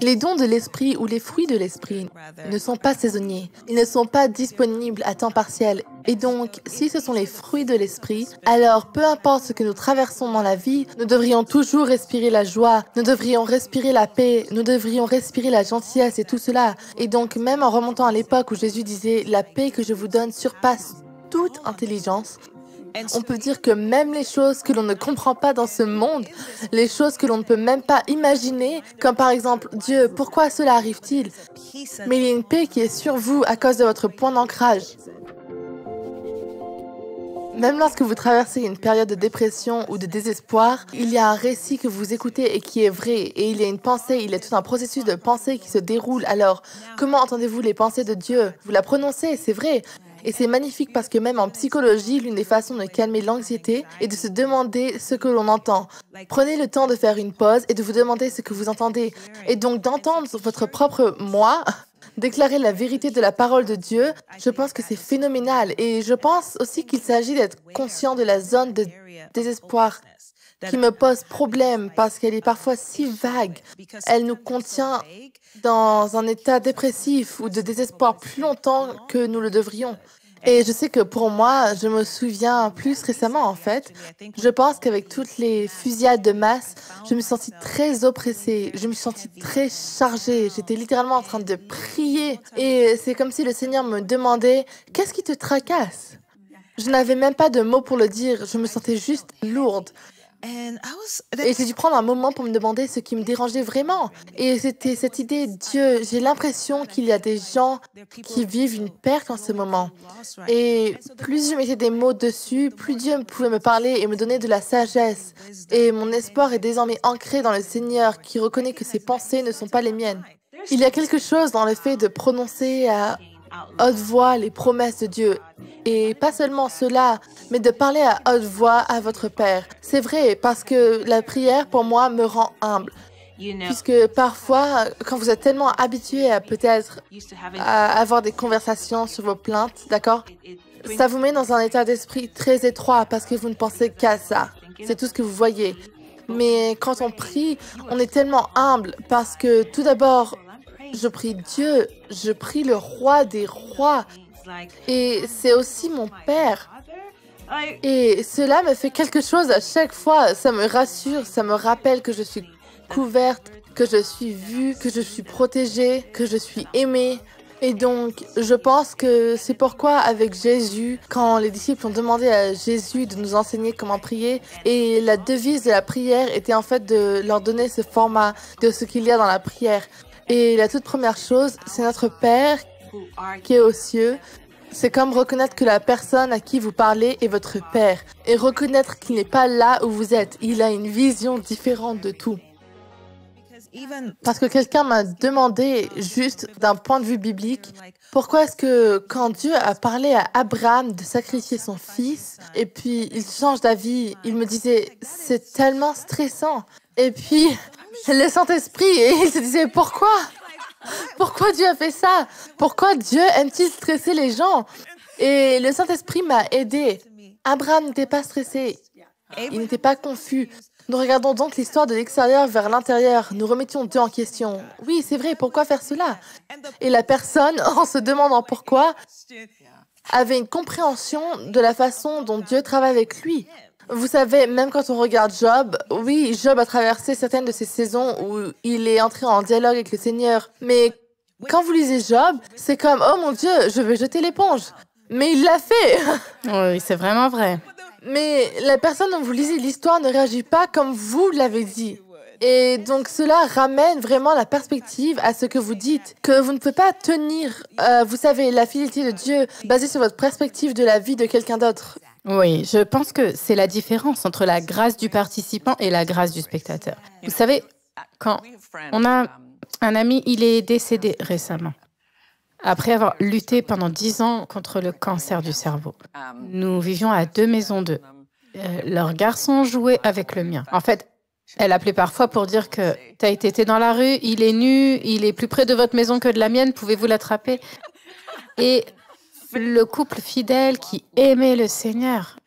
Les dons de l'esprit ou les fruits de l'esprit ne sont pas saisonniers. Ils ne sont pas disponibles à temps partiel. Et donc, si ce sont les fruits de l'esprit, alors peu importe ce que nous traversons dans la vie, nous devrions toujours respirer la joie, nous devrions respirer la paix, nous devrions respirer la gentillesse et tout cela. Et donc, même en remontant à l'époque où Jésus disait « La paix que je vous donne surpasse toute intelligence », on peut dire que même les choses que l'on ne comprend pas dans ce monde, les choses que l'on ne peut même pas imaginer, comme par exemple, Dieu, pourquoi cela arrive-t-il? Mais il y a une paix qui est sur vous à cause de votre point d'ancrage. Même lorsque vous traversez une période de dépression ou de désespoir, il y a un récit que vous écoutez et qui est vrai, et il y a une pensée, il y a tout un processus de pensée qui se déroule. Alors, comment entendez-vous les pensées de Dieu? Vous la prononcez, c'est vrai. Et c'est magnifique parce que même en psychologie, l'une des façons de calmer l'anxiété est de se demander ce que l'on entend. Prenez le temps de faire une pause et de vous demander ce que vous entendez. Et donc d'entendre votre propre moi déclarer la vérité de la parole de Dieu, je pense que c'est phénoménal. Et je pense aussi qu'il s'agit d'être conscient de la zone de désespoir qui me pose problème parce qu'elle est parfois si vague. Elle nous contient dans un état dépressif ou de désespoir plus longtemps que nous le devrions. Et je sais que pour moi, je me souviens plus récemment en fait, je pense qu'avec toutes les fusillades de masse, je me suis sentie très oppressée, je me suis sentie très chargée, j'étais littéralement en train de prier. Et c'est comme si le Seigneur me demandait, qu'est-ce qui te tracasse? Je n'avais même pas de mots pour le dire, je me sentais juste lourde. Et j'ai dû prendre un moment pour me demander ce qui me dérangeait vraiment. Et c'était cette idée, Dieu, j'ai l'impression qu'il y a des gens qui vivent une perte en ce moment. Et plus je mettais des mots dessus, plus Dieu pouvait me parler et me donner de la sagesse. Et mon espoir est désormais ancré dans le Seigneur qui reconnaît que ses pensées ne sont pas les miennes. Il y a quelque chose dans le fait de prononcer à haute voix les promesses de Dieu. Et pas seulement cela, mais de parler à haute voix à votre Père. C'est vrai, parce que la prière, pour moi, me rend humble. Puisque parfois, quand vous êtes tellement habitué à peut-être à avoir des conversations sur vos plaintes, d'accord? Ça vous met dans un état d'esprit très étroit parce que vous ne pensez qu'à ça. C'est tout ce que vous voyez. Mais quand on prie, on est tellement humble parce que tout d'abord, je prie Dieu, je prie le roi des rois. Et c'est aussi mon Père. Et cela me fait quelque chose à chaque fois. Ça me rassure, ça me rappelle que je suis couverte, que je suis vue, que je suis protégée, que je suis aimée. Et donc, je pense que c'est pourquoi avec Jésus, quand les disciples ont demandé à Jésus de nous enseigner comment prier, et la devise de la prière était en fait de leur donner ce format de ce qu'il y a dans la prière. Et la toute première chose, c'est notre Père qui est aux cieux. C'est comme reconnaître que la personne à qui vous parlez est votre Père et reconnaître qu'il n'est pas là où vous êtes. Il a une vision différente de tout. Parce que quelqu'un m'a demandé, juste d'un point de vue biblique, pourquoi est-ce que quand Dieu a parlé à Abraham de sacrifier son fils, et puis il change d'avis, il me disait, c'est tellement stressant. Et puis, le Saint-Esprit, et il se disait, pourquoi? Pourquoi Dieu a fait ça? Pourquoi Dieu aime-t-il stresser les gens? Et le Saint-Esprit m'a aidé. Abraham n'était pas stressé. Il n'était pas confus. Nous regardons donc l'histoire de l'extérieur vers l'intérieur. Nous remettions Dieu en question. Oui, c'est vrai, pourquoi faire cela? Et la personne, en se demandant pourquoi, avait une compréhension de la façon dont Dieu travaille avec lui. Vous savez, même quand on regarde Job, oui, Job a traversé certaines de ces saisons où il est entré en dialogue avec le Seigneur. Mais quand vous lisez Job, c'est comme, oh mon Dieu, je vais jeter l'éponge. Mais il l'a fait. Oui, c'est vraiment vrai. Mais la personne dont vous lisez l'histoire ne réagit pas comme vous l'avez dit. Et donc cela ramène vraiment la perspective à ce que vous dites, que vous ne pouvez pas tenir, vous savez, la fidélité de Dieu basée sur votre perspective de la vie de quelqu'un d'autre. Oui, je pense que c'est la différence entre la grâce du participant et la grâce du spectateur. Vous savez, quand on a un ami, il est décédé récemment, après avoir lutté pendant 10 ans contre le cancer du cerveau. Nous vivions à 2 maisons d'eux. Leur garçon jouait avec le mien. En fait, elle appelait parfois pour dire que t'as été dans la rue, il est nu, il est plus près de votre maison que de la mienne, pouvez-vous l'attraper? Et le couple fidèle qui aimait le Seigneur.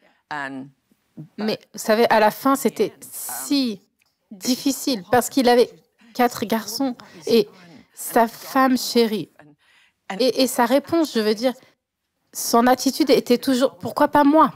Mais vous savez, à la fin, c'était si difficile parce qu'il avait 4 garçons et sa femme chérie. Et sa réponse, je veux dire, son attitude était toujours « Pourquoi pas moi ?»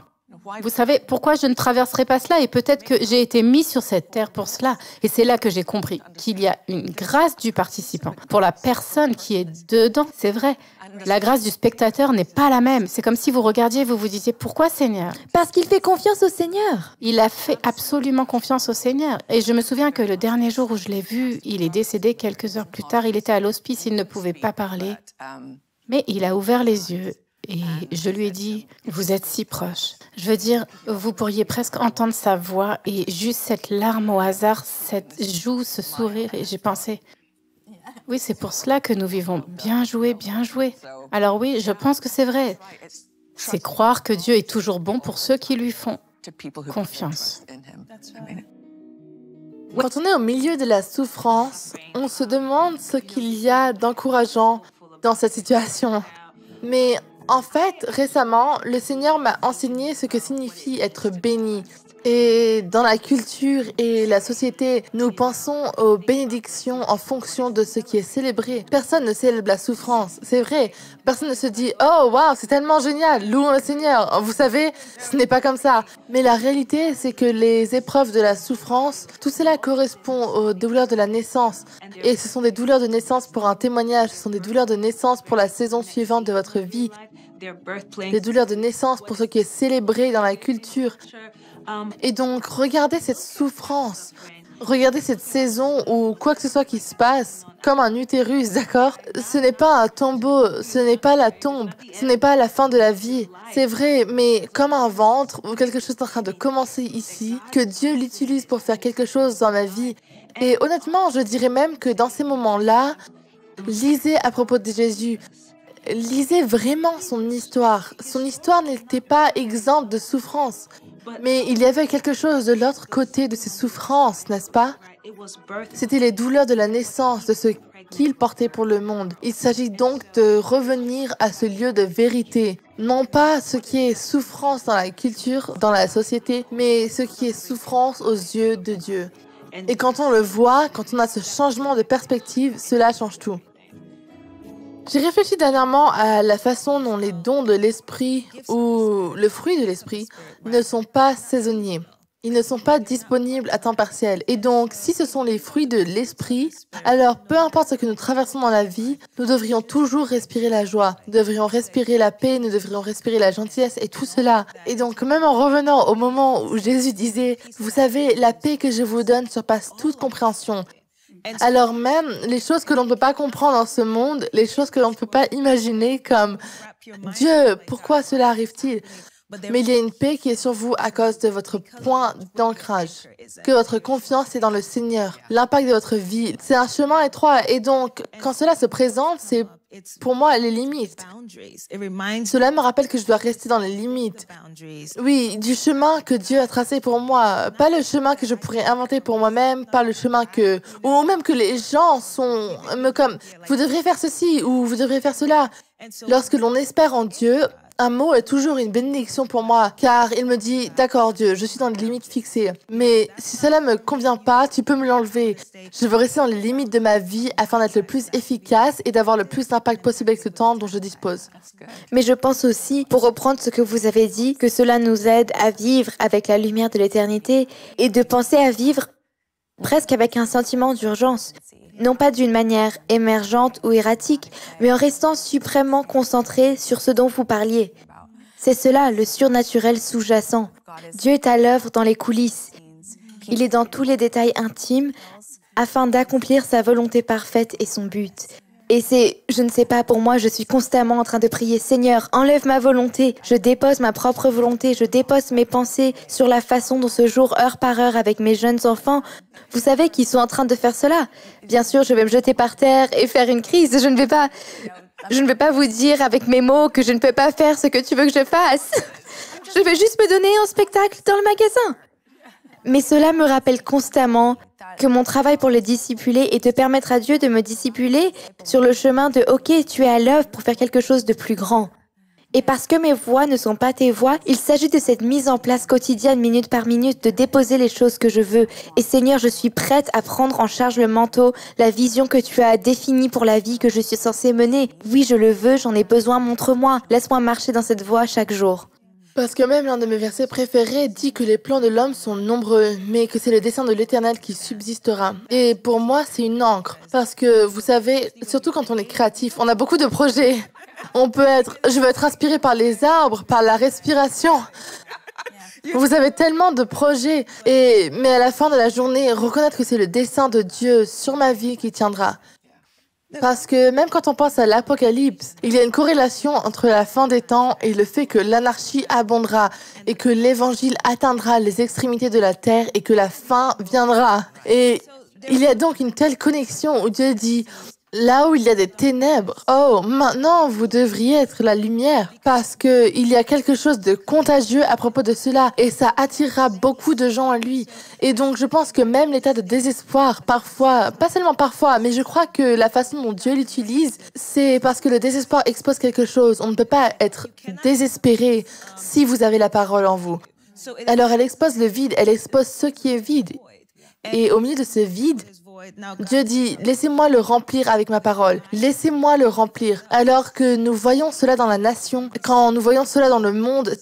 Vous savez, pourquoi je ne traverserai pas cela? Et peut-être que j'ai été mis sur cette terre pour cela. Et c'est là que j'ai compris qu'il y a une grâce du participant. Pour la personne qui est dedans, c'est vrai. La grâce du spectateur n'est pas la même. C'est comme si vous regardiez et vous vous disiez « Pourquoi, Seigneur ?» Parce qu'il fait confiance au Seigneur. Il a fait absolument confiance au Seigneur. Et je me souviens que le dernier jour où je l'ai vu, il est décédé quelques heures plus tard. Il était à l'hospice, il ne pouvait pas parler. Mais il a ouvert les yeux. Et je lui ai dit, vous êtes si proche. Je veux dire, vous pourriez presque entendre sa voix et juste cette larme au hasard, cette joue, ce sourire. Et j'ai pensé, oui, c'est pour cela que nous vivons. Bien joué, bien joué. Alors oui, je pense que c'est vrai. C'est croire que Dieu est toujours bon pour ceux qui lui font confiance. Quand on est au milieu de la souffrance, on se demande ce qu'il y a d'encourageant dans cette situation. Mais en fait, récemment, le Seigneur m'a enseigné ce que signifie être béni. Et dans la culture et la société, nous pensons aux bénédictions en fonction de ce qui est célébré. Personne ne célèbre la souffrance, c'est vrai. Personne ne se dit « Oh, waouh, c'est tellement génial, louons le Seigneur !» Vous savez, ce n'est pas comme ça. Mais la réalité, c'est que les épreuves de la souffrance, tout cela correspond aux douleurs de la naissance. Et ce sont des douleurs de naissance pour un témoignage, ce sont des douleurs de naissance pour la saison suivante de votre vie. Des douleurs de naissance pour ce qui est célébré dans la culture. Et donc, regardez cette souffrance, regardez cette saison ou quoi que ce soit qui se passe, comme un utérus, d'accord? Ce n'est pas un tombeau, ce n'est pas la tombe, ce n'est pas la fin de la vie. C'est vrai, mais comme un ventre ou quelque chose est en train de commencer ici, que Dieu l'utilise pour faire quelque chose dans ma vie. Et honnêtement, je dirais même que dans ces moments-là, lisez à propos de Jésus. Lisez vraiment son histoire. Son histoire n'était pas exempte de souffrance. Mais il y avait quelque chose de l'autre côté de ces souffrances, n'est-ce pas? C'était les douleurs de la naissance, de ce qu'il portait pour le monde. Il s'agit donc de revenir à ce lieu de vérité. Non pas ce qui est souffrance dans la culture, dans la société, mais ce qui est souffrance aux yeux de Dieu. Et quand on le voit, quand on a ce changement de perspective, cela change tout. J'ai réfléchi dernièrement à la façon dont les dons de l'esprit ou le fruit de l'esprit ne sont pas saisonniers. Ils ne sont pas disponibles à temps partiel. Et donc, si ce sont les fruits de l'esprit, alors peu importe ce que nous traversons dans la vie, nous devrions toujours respirer la joie, nous devrions respirer la paix, nous devrions respirer la gentillesse et tout cela. Et donc, même en revenant au moment où Jésus disait, « Vous savez, la paix que je vous donne surpasse toute compréhension », alors même, les choses que l'on ne peut pas comprendre dans ce monde, les choses que l'on ne peut pas imaginer comme « Dieu, pourquoi cela arrive-t-il ?» Mais il y a une paix qui est sur vous à cause de votre point d'ancrage, que votre confiance est dans le Seigneur. L'impact de votre vie, c'est un chemin étroit et donc, quand cela se présente, c'est pour moi les limites. Cela me rappelle que je dois rester dans les limites. Oui, du chemin que Dieu a tracé pour moi, pas le chemin que je pourrais inventer pour moi-même, pas le chemin que... ou même que les gens sont comme « vous devriez faire ceci » ou « vous devriez faire cela ». Lorsque l'on espère en Dieu, un mot est toujours une bénédiction pour moi, car il me dit « D'accord Dieu, je suis dans des limites fixées, mais si cela ne me convient pas, tu peux me l'enlever. Je veux rester dans les limites de ma vie afin d'être le plus efficace et d'avoir le plus d'impact possible avec le temps dont je dispose. » Mais je pense aussi, pour reprendre ce que vous avez dit, que cela nous aide à vivre avec la lumière de l'éternité et de penser à vivre presque avec un sentiment d'urgence. Non pas d'une manière émergente ou erratique, mais en restant suprêmement concentré sur ce dont vous parliez. C'est cela, le surnaturel sous-jacent. Dieu est à l'œuvre dans les coulisses. Il est dans tous les détails intimes afin d'accomplir sa volonté parfaite et son but. Et c'est, je ne sais pas, pour moi, je suis constamment en train de prier, Seigneur, enlève ma volonté. Je dépose ma propre volonté, je dépose mes pensées sur la façon dont ce jour, heure par heure, avec mes jeunes enfants, vous savez qu'ils sont en train de faire cela. Bien sûr, je vais me jeter par terre et faire une crise. Je ne vais pas vous dire avec mes mots que je ne peux pas faire ce que tu veux que je fasse. Je vais juste me donner en spectacle dans le magasin. Mais cela me rappelle constamment que mon travail pour le discipuler est de permettre à Dieu de me discipuler sur le chemin de « Ok, tu es à l'œuvre pour faire quelque chose de plus grand. » Et parce que mes voies ne sont pas tes voies, il s'agit de cette mise en place quotidienne, minute par minute, de déposer les choses que je veux. Et Seigneur, je suis prête à prendre en charge le manteau, la vision que tu as définie pour la vie que je suis censée mener. Oui, je le veux, j'en ai besoin, montre-moi. Laisse-moi marcher dans cette voie chaque jour. Parce que même l'un de mes versets préférés dit que les plans de l'homme sont nombreux, mais que c'est le dessein de l'Éternel qui subsistera. Et pour moi, c'est une encre. Parce que, vous savez, surtout quand on est créatif, on a beaucoup de projets. Je veux être inspiré par les arbres, par la respiration. Vous avez tellement de projets. Mais à la fin de la journée, reconnaître que c'est le dessein de Dieu sur ma vie qui tiendra. Parce que même quand on pense à l'Apocalypse, il y a une corrélation entre la fin des temps et le fait que l'anarchie abondera et que l'Évangile atteindra les extrémités de la terre et que la fin viendra. Et il y a donc une telle connexion où Dieu dit... Là où il y a des ténèbres, oh, maintenant vous devriez être la lumière parce que il y a quelque chose de contagieux à propos de cela et ça attirera beaucoup de gens à lui. Et donc je pense que même l'état de désespoir, parfois, pas seulement parfois, mais je crois que la façon dont Dieu l'utilise, c'est parce que le désespoir expose quelque chose. On ne peut pas être désespéré si vous avez la parole en vous. Alors elle expose le vide, elle expose ce qui est vide. Et au milieu de ce vide, Dieu dit, laissez-moi le remplir avec ma parole. Laissez-moi le remplir. Alors que nous voyons cela dans la nation, quand nous voyons cela dans le monde,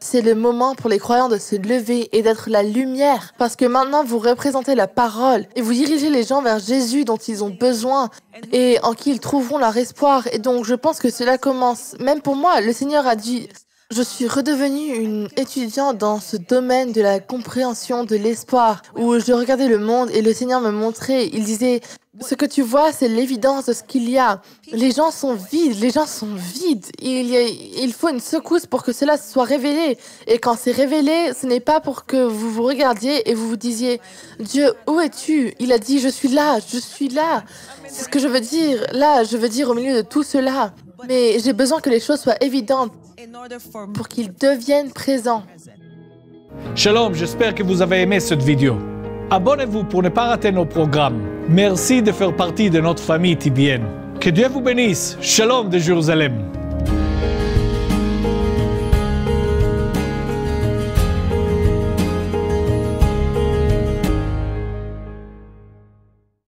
c'est le moment pour les croyants de se lever et d'être la lumière. Parce que maintenant, vous représentez la parole et vous dirigez les gens vers Jésus dont ils ont besoin et en qui ils trouveront leur espoir. Et donc, je pense que cela commence, même pour moi, le Seigneur a dit... Je suis redevenue une étudiante dans ce domaine de la compréhension de l'espoir, où je regardais le monde et le Seigneur me montrait, il disait, ce que tu vois, c'est l'évidence de ce qu'il y a. Les gens sont vides, les gens sont vides. Il faut une secousse pour que cela soit révélé. Et quand c'est révélé, ce n'est pas pour que vous vous regardiez et vous vous disiez, Dieu, où es-tu? Il a dit, je suis là, je suis là. C'est ce que je veux dire. Là, je veux dire au milieu de tout cela. Mais j'ai besoin que les choses soient évidentes pour qu'ils deviennent présents. Shalom, j'espère que vous avez aimé cette vidéo. Abonnez-vous pour ne pas rater nos programmes. Merci de faire partie de notre famille TBN. Que Dieu vous bénisse. Shalom de Jérusalem.